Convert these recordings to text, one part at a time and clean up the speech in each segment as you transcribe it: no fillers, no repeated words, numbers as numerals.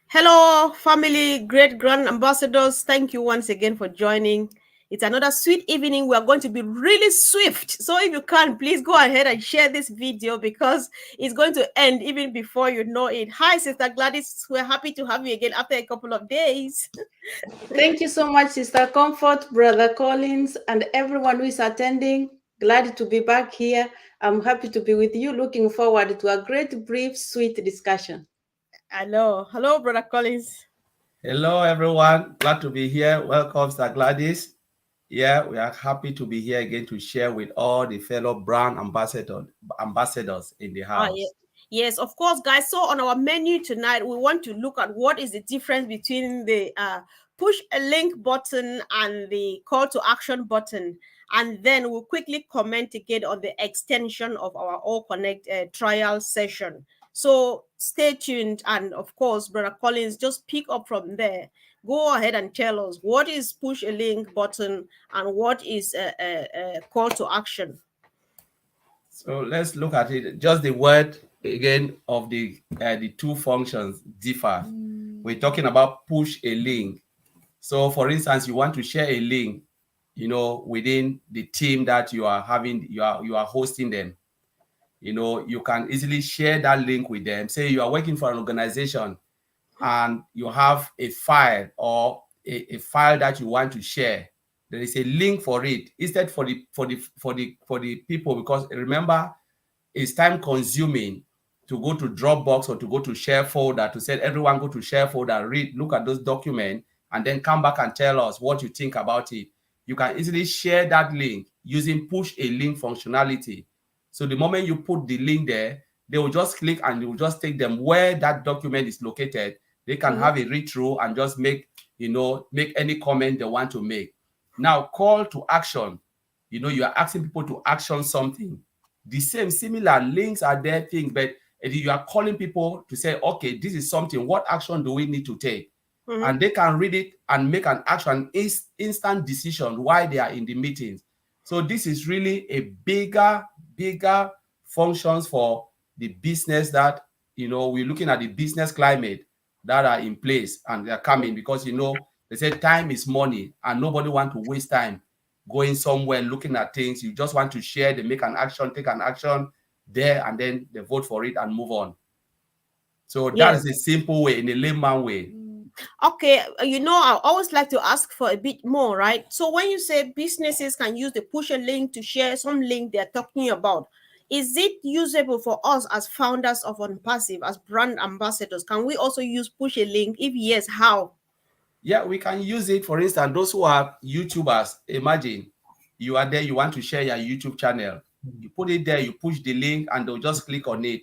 Hello, family, great grand ambassadors. Thank you once again for joining. It's another sweet evening. We are going to be really swift. So if you can, please go ahead and share this video because it's going to end even before you know it. Hi, Sister Gladys. We're happy to have you again after a couple of days. Thank you so much, Sister Comfort, Brother Collins, and everyone who is attending. Glad to be back here. I'm happy to be with you. Looking forward to a great, brief, sweet discussion. Hello. Hello, Brother Collins. Hello, everyone. Glad to be here. Welcome, Sir Gladys. Yeah, we are happy to be here again to share with all the fellow brand ambassadors in the Yeah. house. Yes, of course, guys. So on our menu tonight, we want to look at what is the difference between the push a link button and the call to action button. And then we'll quickly comment again on the extension of our All Connect trial session. So stay tuned. And of course, Brother Collins, just pick up from there. Go ahead and tell us what is push a link button and what is a call to action. So let's look at it. Just the word again of the two functions differ. We're talking about push a link. So, for instance, you want to share a link, within the team that you are having, you are hosting them. You can easily share that link with them. Say you are working for an organization and you have a file or a file that you want to share. There is a link for it. Instead for the people, because remember, it's time consuming to go to Dropbox or to go to share folder to say everyone go to share folder, read, look at those documents, and then come back and tell us what you think about it. You can easily share that link using push a link functionality. So the moment you put the link there, they will just click and it will just take them where that document is located. They can have a read through and just make any comment they want to make. Now, call to action. You are asking people to action something. The same similar links are there things, but you are calling people to say, okay, this is something, what action do we need to take? And they can read it and make an action, instant decision while they are in the meetings. So this is really a bigger functions for the business that we're looking at the business climate that are in place and they're coming because they say time is money and nobody want to waste time going somewhere looking at things. You just want to share, they make an action, take an action there, and then they vote for it and move on. So that Yes. is a simple way, in a layman way. Okay, I always like to ask for a bit more, right? So when you say businesses can use the push a link to share some link they're talking about, is it usable for us as founders of ONPASSIVE, as brand ambassadors? Can we also use push a link? If yes, how? Yeah, we can use it. For instance, those who are YouTubers, imagine you are there, you want to share your YouTube channel. You put it there, you push the link, and they'll just click on it.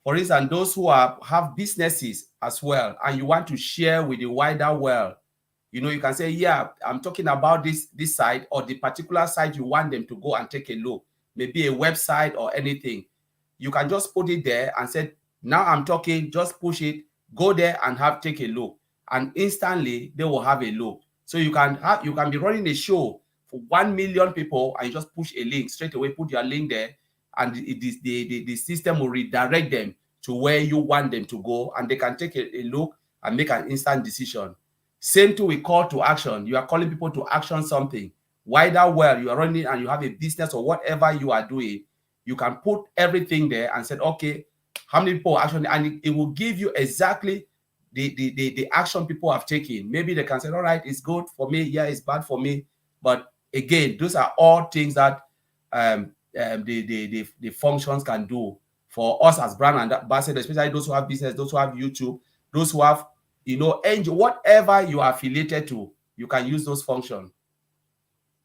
For instance, those who have businesses as well, and you want to share with the wider world, you can say, yeah, I'm talking about this site or the particular site you want them to go and take a look, maybe a website or anything. You can just put it there and say, now I'm talking, just push it, go there and take a look. And instantly they will have a look. So you can be running a show for 1 million people and you just push a link straight away, put your link there, and the system will redirect them to where you want them to go, and they can take a look and make an instant decision. Same thing with call to action. You are calling people to action something. Wider world, you are running and you have a business or whatever you are doing, you can put everything there and say, okay, how many people actually, and it will give you exactly the action people have taken. Maybe they can say, all right, it's good for me, yeah, it's bad for me. But again, those are all things that the functions can do for us as brand ambassadors, especially those who have business, those who have YouTube, those who have angel, whatever you are affiliated to, you can use those functions.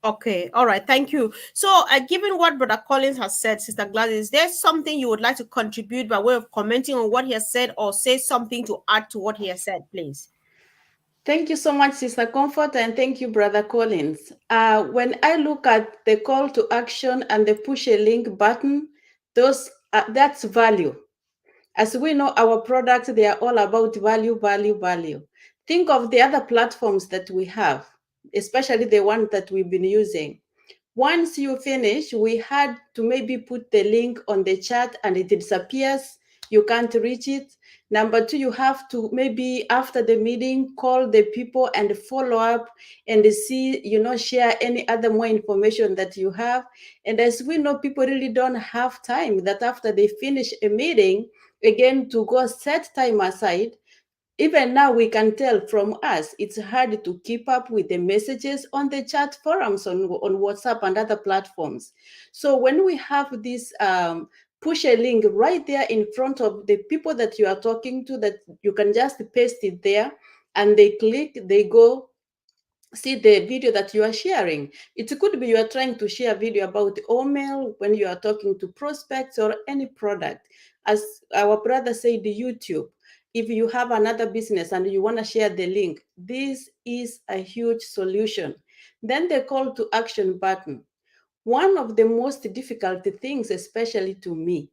Okay, all right, thank you. So, given what Brother Collins has said, Sister Gladys, is there something you would like to contribute by way of commenting on what he has said or say something to add to what he has said, please? Thank you so much, Sister Comfort, and thank you, Brother Collins. When I look at the call to action and the push a link button, that's value. As we know, our products, they are all about value, value, value. Think of the other platforms that we have, especially the one that we've been using. Once you finish, we had to maybe put the link on the chat and it disappears. you can't reach it. Number two, you have to maybe after the meeting call the people and follow up and see, share any other more information that you have. And as we know, people really don't have time that after they finish a meeting, again, to go set time aside. Even now, we can tell from us, it's hard to keep up with the messages on the chat forums on WhatsApp and other platforms. So when we have this push a link right there in front of the people that you are talking to, that you can just paste it there and they click, they go see the video that you are sharing. It could be you are trying to share a video about email when you are talking to prospects or any product. As our brother said, YouTube. If you have another business and you want to share the link, this is a huge solution. Then the call to action button. One of the most difficult things, especially to me,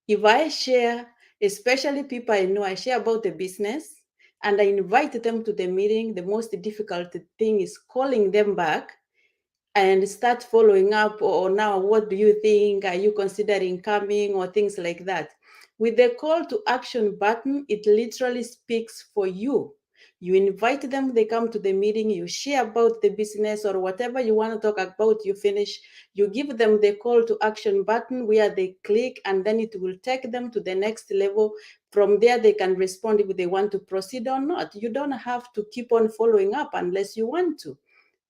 if I share, especially people I know, I share about the business and I invite them to the meeting, the most difficult thing is calling them back and start following up, or now what do you think, are you considering coming, or things like that. With the call to action button, it literally speaks for you. You invite them, they come to the meeting, you share about the business or whatever you want to talk about, you finish, you give them the call to action button where they click, and then it will take them to the next level. From there, they can respond if they want to proceed or not. You don't have to keep on following up unless you want to.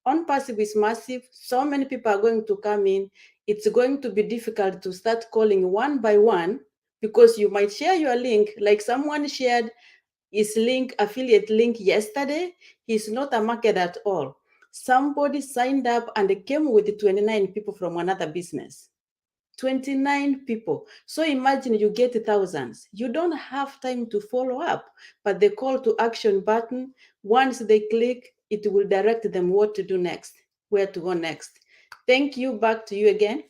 ONPASSIVE is massive. So many people are going to come in. It's going to be difficult to start calling one by one because you might share your link, like someone shared his link, affiliate link yesterday. He's not a market at all. Somebody signed up and they came with 29 people from another business. 29 people. So imagine you get thousands. You don't have time to follow up, but the call to action button, once they click, it will direct them what to do next, where to go next. Thank you. Back to you again.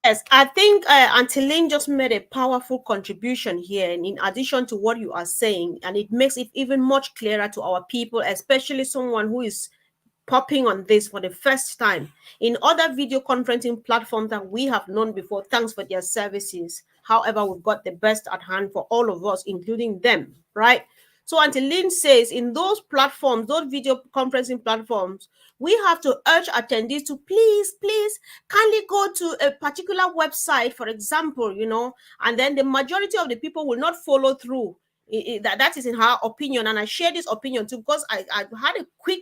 Yes, I think Auntie Lynn just made a powerful contribution here, and in addition to what you are saying, and it makes it even much clearer to our people, especially someone who is popping on this for the first time. In other video conferencing platforms that we have known before, thanks for their services. However, we've got the best at hand for all of us, including them, right? So Auntie Lynn says in those platforms, those video conferencing platforms, we have to urge attendees to please kindly go to a particular website, for example, and then the majority of the people will not follow through. That is in her opinion, and I share this opinion too because I had a quick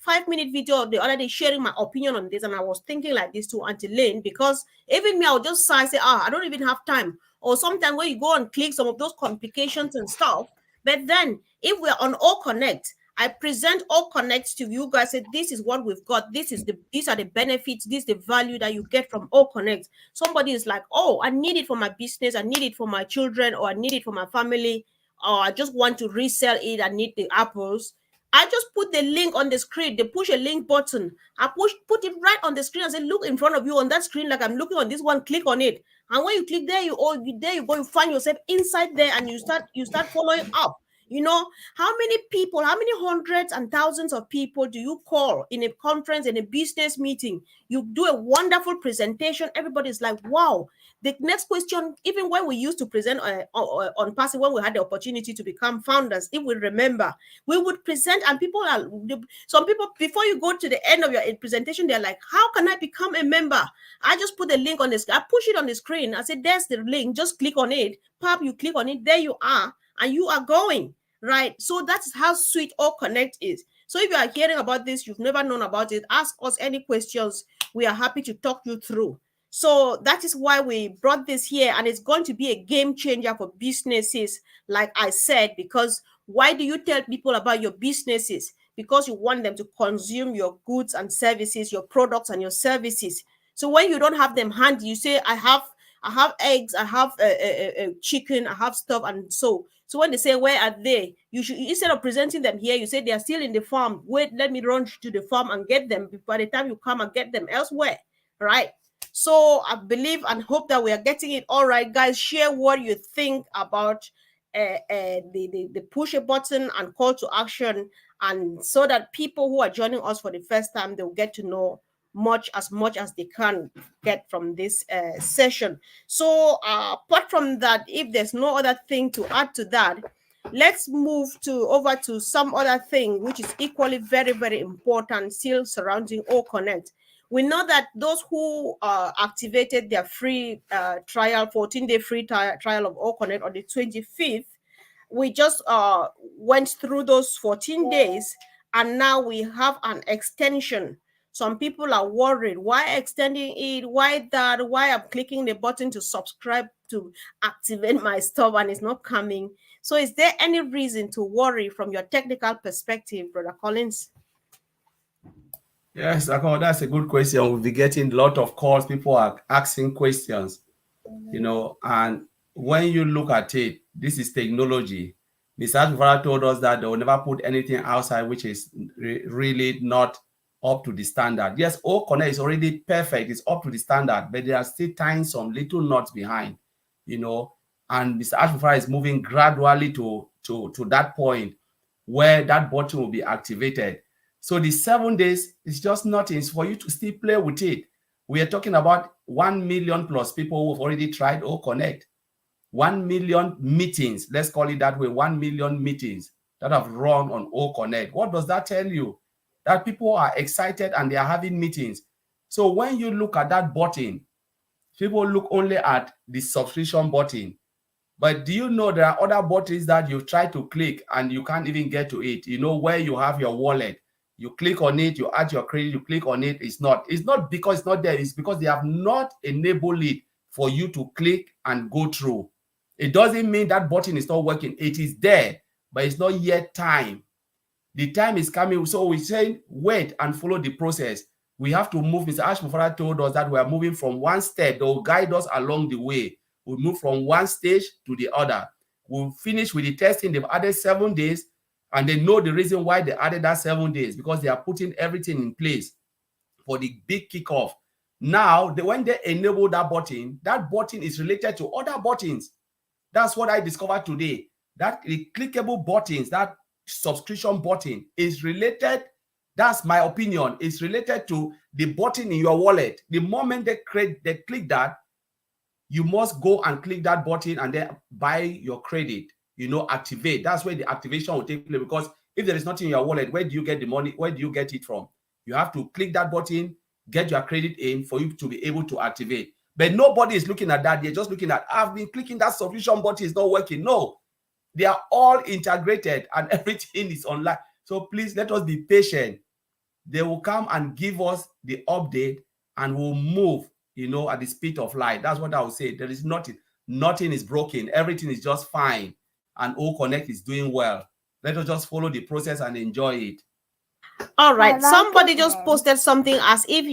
5-minute video the other day sharing my opinion on this, and I was thinking like this to Auntie Lynn, because even me, I'll just say, I don't even have time. Or sometimes when you go and click some of those complications and stuff, but then if we're on All Connect, I present All Connect to you guys, say this is what we've got, these are the benefits, this is the value that you get from All Connect. Somebody is like, oh, I need it for my business, I need it for my children, or I need it for my family, or I just want to resell it, I need the apples. I just put the link on the screen. They push a link button. I put it right on the screen and say, look in front of you on that screen, like I'm looking on this one. Click on it, and when you click there, there you go. You find yourself inside there, and you start following up. How many people, how many hundreds and thousands of people do you call in a conference, in a business meeting? You do a wonderful presentation. Everybody's like, wow. The next question, even when we used to present on passive, when we had the opportunity to become founders, if we remember, we would present, and some people, before you go to the end of your presentation, they're like, how can I become a member? I just put the link on this. I push it on the screen. I said, there's the link. Just click on it. Pop, you click on it. There you are. And you are going, right? So that's how sweet All Connect is. So if you are hearing about this, you've never known about it, ask us any questions. We are happy to talk you through. So that is why we brought this here, and it's going to be a game changer for businesses, like I said, because why do you tell people about your businesses? Because you want them to consume your goods and services, your products and your services. So when you don't have them handy, you say, I have eggs, I have a chicken, I have stuff, and so when they say, where are they? You should, instead of presenting them here, you say they are still in the farm. Wait, let me run to the farm and get them. By the time you come and get them elsewhere, right? So I believe and hope that we are getting it all right, guys. Share what you think about the push a button and call to action, and so that people who are joining us for the first time, they'll get to know much as they can get from this session. So apart from that, if there's no other thing to add to that, let's move over to some other thing which is equally very, very important still surrounding O Connect. We know that those who activated their free trial, 14-day free trial of O Connect on the 25th, we just went through those 14 days, and now we have an extension. Some people are worried, why extending it? Why that? Why I'm clicking the button to subscribe to activate my stuff and it's not coming? So is there any reason to worry from your technical perspective, Brother Collins? Yes, that's a good question. We'll be getting a lot of calls. People are asking questions, and when you look at it, this is technology. Mr. Ashmufara told us that they will never put anything outside which is really not up to the standard. Yes, O Connect is already perfect. It's up to the standard, but they are still tying some little knots behind, and Mr. Ashmufara is moving gradually to that point where that button will be activated. So the 7 days is just nothing. It's for you to still play with it. We are talking about 1 million plus people who have already tried O Connect. 1 million meetings, let's call it that way, 1 million meetings that have run on O Connect. What does that tell you? That people are excited and they are having meetings. So when you look at that button, people look only at the subscription button. But do you know there are other buttons that you try to click and you can't even get to it? Where you have your wallet. You click on it, you add your credit, you click on it. It's not because it's not there. It's because they have not enabled it for you to click and go through. It doesn't mean that button is not working. It is there, but it's not yet time. The time is coming. So we're saying wait and follow the process. We have to move. Mr. Ashmufara told us that we are moving from one step. They will guide us along the way. We'll move from one stage to the other. We'll finish with the testing. They've added 7 days, and they know the reason why they added that 7 days, because they are putting everything in place for the big kickoff. Now, when they enable that button is related to other buttons. That's what I discovered today. That the clickable buttons, that subscription button is related. That's my opinion. It's related to the button in your wallet. The moment they click that, you must go and click that button and then buy your credit, activate. That's where the activation will take place, because if there is nothing in your wallet, where do you get the money? Where do you get it from? You have to click that button, get your credit in for you to be able to activate. But nobody is looking at that. They're just looking at, I've been clicking that subscription button, it's not working. No, they are all integrated and everything is online. So please let us be patient. They will come and give us the update and we'll move, at the speed of light. That's what I would say. There is nothing is broken. Everything is just fine. And O Connect is doing well. Let us just follow the process and enjoy it. All right. Somebody just posted something as if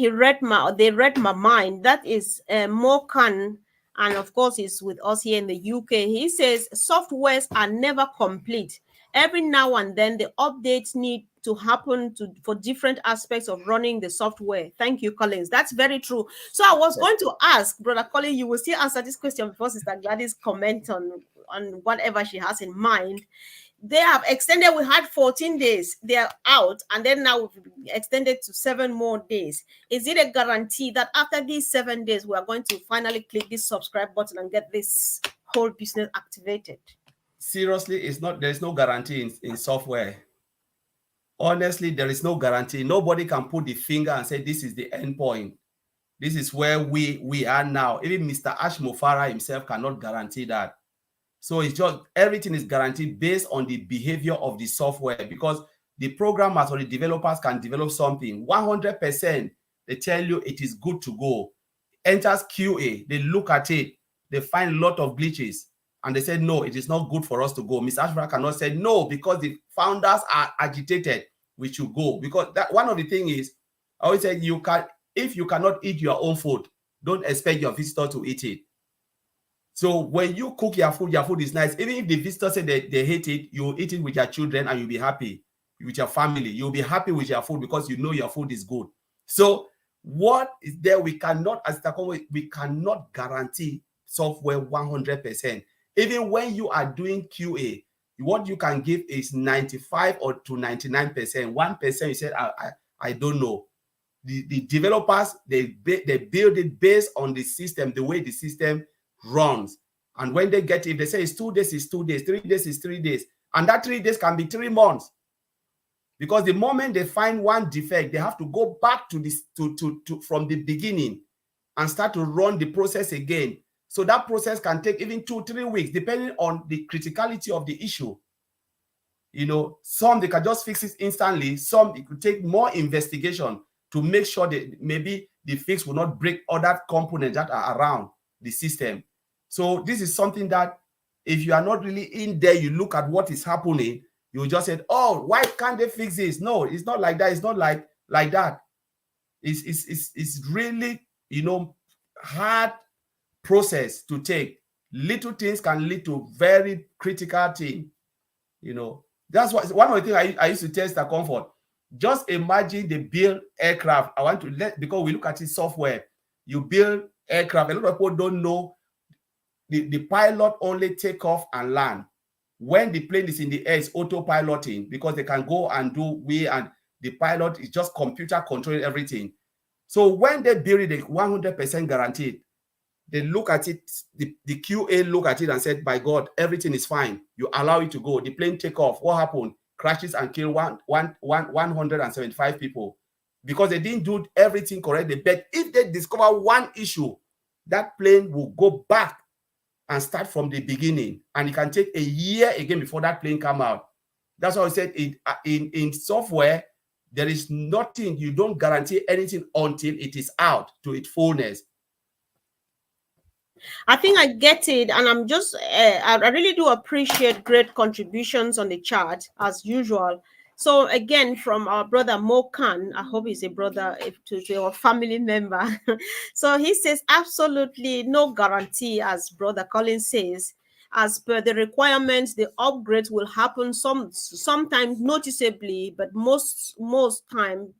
they read my mind. That is Mokan, and of course he's with us here in the UK. He says softwares are never complete. Every now and then the updates need to happen for different aspects of running the software. Thank you, Collins. That's very true. So I was going to ask, Brother Collins, you will still answer this question before Sister Gladys comment on whatever she has in mind. They have extended. We had 14 days. They're out, and then now we've extended to 7 more days. Is it a guarantee that after these 7 days, we are going to finally click this subscribe button and get this whole business activated? Seriously, it's not. There is no guarantee in software. Honestly, there is no guarantee. Nobody can put the finger and say this is the end point. This is where we are now. Even Mr. Ashmufara himself cannot guarantee that. So it's just everything is guaranteed based on the behavior of the software, because the programmers or the developers can develop something 100%. They tell you it is good to go. Enters QA, they look at it, they find a lot of glitches, and they say, no, it is not good for us to go. Mr. Ashmufara cannot say no because the founders are agitated. We should go, because that one of the things is, I always say, if you cannot eat your own food, don't expect your visitor to eat it. So when you cook your food is nice. Even if the visitor say they hate it, you eat it with your children and you'll be happy with your family. You'll be happy with your food because you know your food is good. So what is there? We cannot, as we cannot guarantee software 100%. Even when you are doing QA, what you can give is 95 or to 99%. 1% you said, I don't know. the developers, they build it based on the system, the way the system runs. And when they get it, they say it's 2 days, it's 2 days, 3 days is 3 days. And that 3 days can be 3 months. Because the moment they find one defect, they have to go back to this from the beginning and start to run the process again. So that process can take even 2-3 weeks, depending on the criticality of the issue. You know, some they can just fix it instantly. Some it could take more investigation to make sure that maybe the fix will not break other components that are around the system. So this is something that if you are not really in there, you look at what is happening, you just said, oh, why can't they fix this? No, it's not like that. It's not like that. It's really, you know, hard process to take. Little things can lead to very critical things. You know, that's what one of the things I used to test the comfort. Just imagine they build aircraft. I want to because we look at it software. You build aircraft. A lot of people don't know the pilot only take off and land. When the plane is in the air, it's autopiloting because they can go and do and the pilot is just computer controlling everything. So when they build it 100% guaranteed, they look at it, the QA look at it and said, by God, everything is fine. You allow it to go. The plane take off. What happened? Crashes and kill 175 people because they didn't do everything correctly. But if they discover one issue, that plane will go back and start from the beginning, and it can take a year again before that plane come out. That's why I said in software, there is nothing, you don't guarantee anything until it is out to its fullness. I think I get it, and I'm just I really do appreciate great contributions on the chat as usual. So again, from our brother Mo Khan, I hope he's a brother to your family member. So he says absolutely no guarantee, as brother Colin says. As per the requirements, the upgrades will happen sometimes noticeably, but most time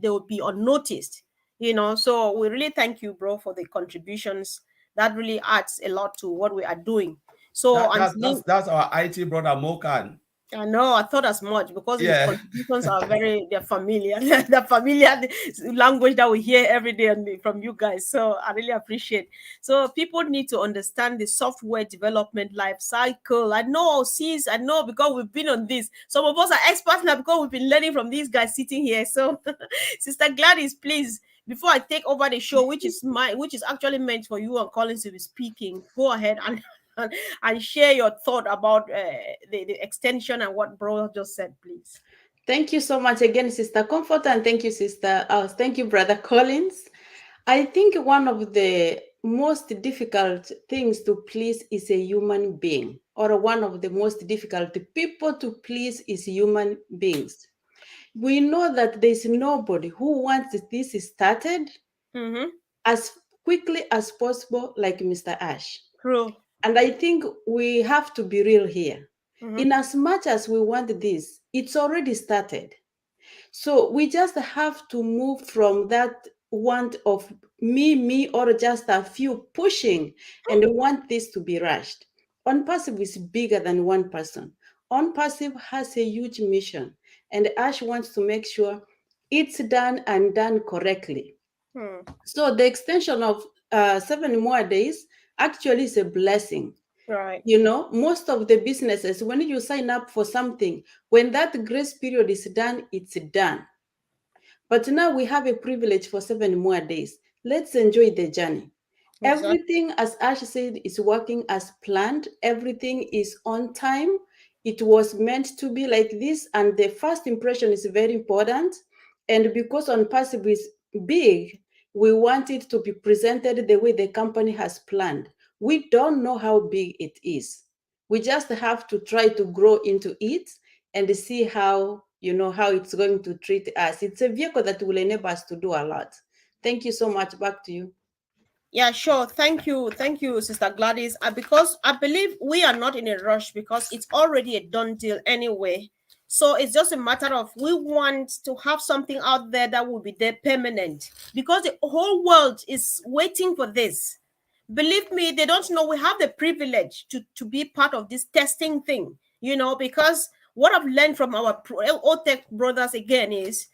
they will be unnoticed. You know, so we really thank you, bro, for the contributions. That really adds a lot to what we are doing. So that's our IT brother Mo Khan. I know, I thought as much because his contributions are they're familiar. The familiar language that we hear every day from you guys. So I really appreciate. So people need to understand the software development life cycle. I know, sis, I know because we've been on this. Some of us are experts now because we've been learning from these guys sitting here. So Sister Gladys, please, before I take over the show, which is actually meant for you and Collins to be speaking, go ahead and share your thought about the extension and what bro just said, please. Thank you so much again, Sister Comfort, and thank you, thank you, Brother Collins. I think one of the most difficult things to please is a human being, or one of the most difficult people to please is human beings. We know that there's nobody who wants this started as quickly as possible, like Mr. Ash. True. And I think we have to be real here. In as much as we want this, it's already started. So we just have to move from that want of me, or just a few pushing and want this to be rushed. ONPASSIVE is bigger than one person. ONPASSIVE has a huge mission, and Ash wants to make sure it's done and done correctly. So the extension of 7 more days actually is a blessing. Right. You know, most of the businesses, when you sign up for something, when that grace period is done, it's done. But now we have a privilege for 7 more days. Let's enjoy the journey. Exactly. Everything, as Ash said, is working as planned. Everything is on time. It was meant to be like this. And the first impression is very important. And because ONPASSIVE is big, we want it to be presented the way the company has planned. We don't know how big it is. We just have to try to grow into it and see how, how it's going to treat us. It's a vehicle that will enable us to do a lot. Thank you so much. Back to you. Yeah, sure. Thank you, Sister Gladys. Because I believe we are not in a rush because it's already a done deal anyway. So it's just a matter of we want to have something out there that will be there permanent because the whole world is waiting for this. Believe me, they don't know we have the privilege to be part of this testing thing, because what I've learned from our OTech brothers again is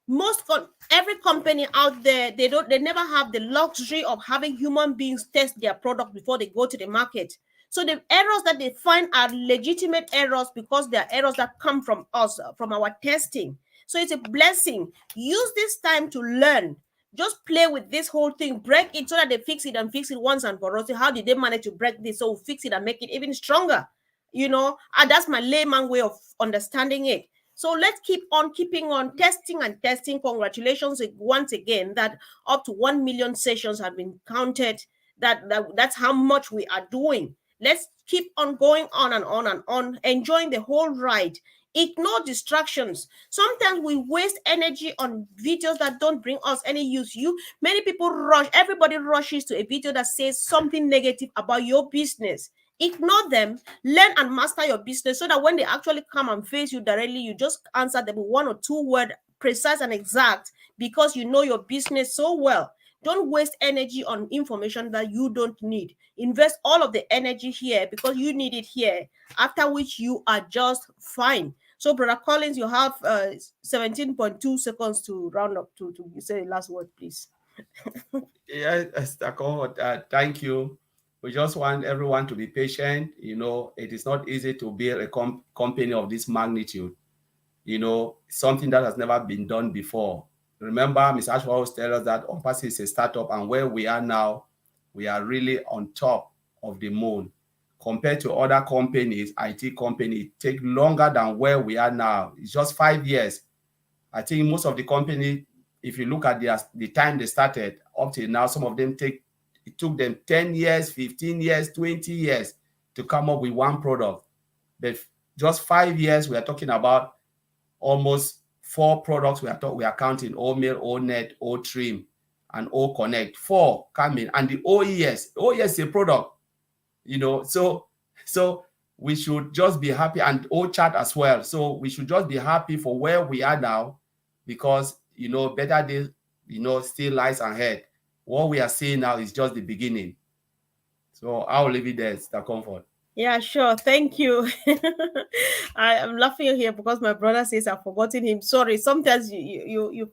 Every company out there, they never have the luxury of having human beings test their product before they go to the market. So the errors that they find are legitimate errors because they are errors that come from us, from our testing. So it's a blessing. Use this time to learn. Just play with this whole thing, break it so that they fix it and fix it once and for all. So how did they manage to break this? So we'll fix it and make it even stronger. And that's my layman way of understanding it. So let's keep on keeping on testing and testing. Congratulations once again that up to 1 million sessions have been counted. That's how much we are doing. Let's keep on going on and on and on, enjoying the whole ride. Ignore distractions. Sometimes we waste energy on videos that don't bring us any use. Many people everybody rushes to a video that says something negative about your business. Ignore them, learn and master your business so that when they actually come and face you directly, you just answer them with 1 or 2 words, precise and exact, because you know your business so well. Don't waste energy on information that you don't need. Invest all of the energy here because you need it here, after which you are just fine. So, Brother Collins, you have 17.2 seconds to round up to say the last word, please. Yeah, thank you. We just want everyone to be patient. It is not easy to build a company of this magnitude. Something that has never been done before. Remember, Ms. Ashwa always tells us that ONPASSIVE is a startup, and where we are now, we are really on top of the moon. Compared to other companies, IT companies, it takes longer than where we are now. It's just 5 years. I think most of the company, if you look at the time they started up till now, some of them it took them 10 years, 15 years, 20 years to come up with one product. But just 5 years, we are talking about almost 4 products we are counting: OMail, ONet, OTrim, and OConnect. 4 coming, and the OES is a product, so we should just be happy, and OChat as well. So we should just be happy for where we are now, because better days still lies ahead. What we are seeing now is just the beginning. So I'll leave it there, Mr. Comfort. Yeah, sure. Thank you. I'm laughing here because my brother says I've forgotten him. Sorry. Sometimes we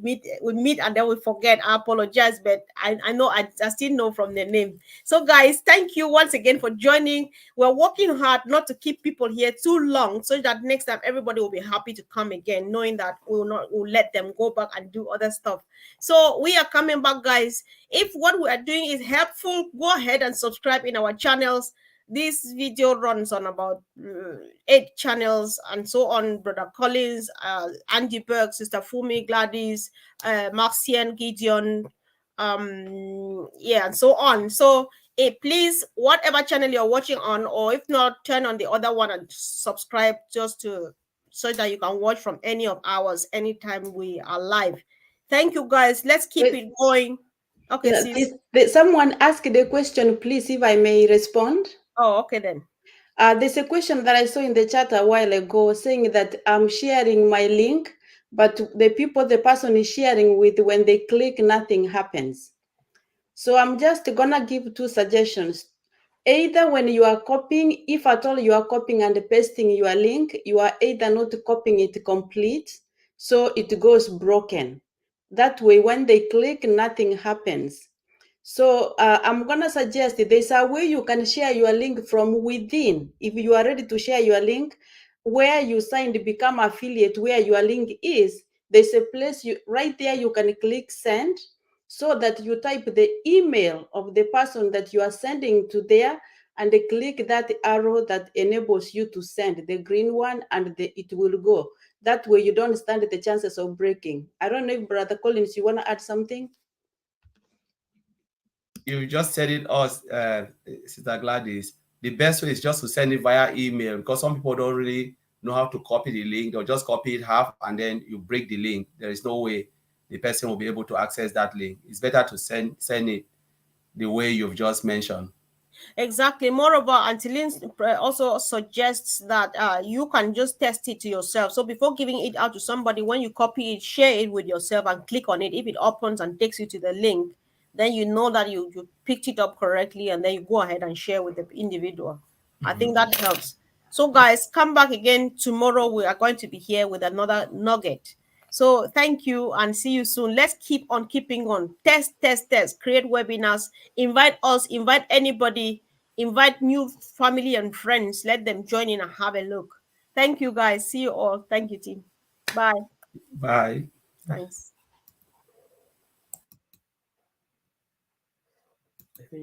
meet and then we forget. I apologize, but I know I still know from the name. So guys, thank you once again for joining. We're working hard not to keep people here too long, so that next time everybody will be happy to come again, knowing that we'll let them go back and do other stuff. So we are coming back, guys. If what we are doing is helpful, go ahead and subscribe in our channels. This video runs on about 8 channels and so on. Brother Collins, Andy Burke, Sister Fumi, Gladys, Marcian, Gideon, and so on. So please, whatever channel you're watching on, or if not, turn on the other one and subscribe so that you can watch from any of ours anytime we are live. Thank you, guys. Let's keep it going. Okay, someone asked the question, please, if I may respond. Oh, okay then. There's a question that I saw in the chat a while ago saying that I'm sharing my link, but the person is sharing with, when they click, nothing happens. So I'm just gonna give 2 suggestions. Either when you are copying, if at all you are copying and pasting your link, you are either not copying it complete, so it goes broken. That way, when they click, nothing happens. So I'm going to suggest there's a way you can share your link from within. If you are ready to share your link, where you signed become affiliate, where your link is, there's a place right there you can click send, so that you type the email of the person that you are sending to there, and they click that arrow that enables you to send, the green one, and it will go. That way you don't stand the chances of breaking. I don't know if Brother Collins, you want to add something? You just said it, Sister Gladys. The best way is just to send it via email, because some people don't really know how to copy the link. They'll just copy it half and then you break the link. There is no way the person will be able to access that link. It's better to send it the way you've just mentioned. Exactly. Moreover, Antolin also suggests that you can just test it to yourself. So before giving it out to somebody, when you copy it, share it with yourself and click on it. If it opens and takes you to the link, then you know that you picked it up correctly, and then you go ahead and share with the individual. I think that helps. So guys, come back again tomorrow. We are going to be here with another nugget. So thank you and see you soon. Let's keep on keeping on. Test, test, test. Create webinars. Invite us. Invite anybody. Invite new family and friends. Let them join in and have a look. Thank you, guys. See you all. Thank you, team. Bye. Bye. Thanks.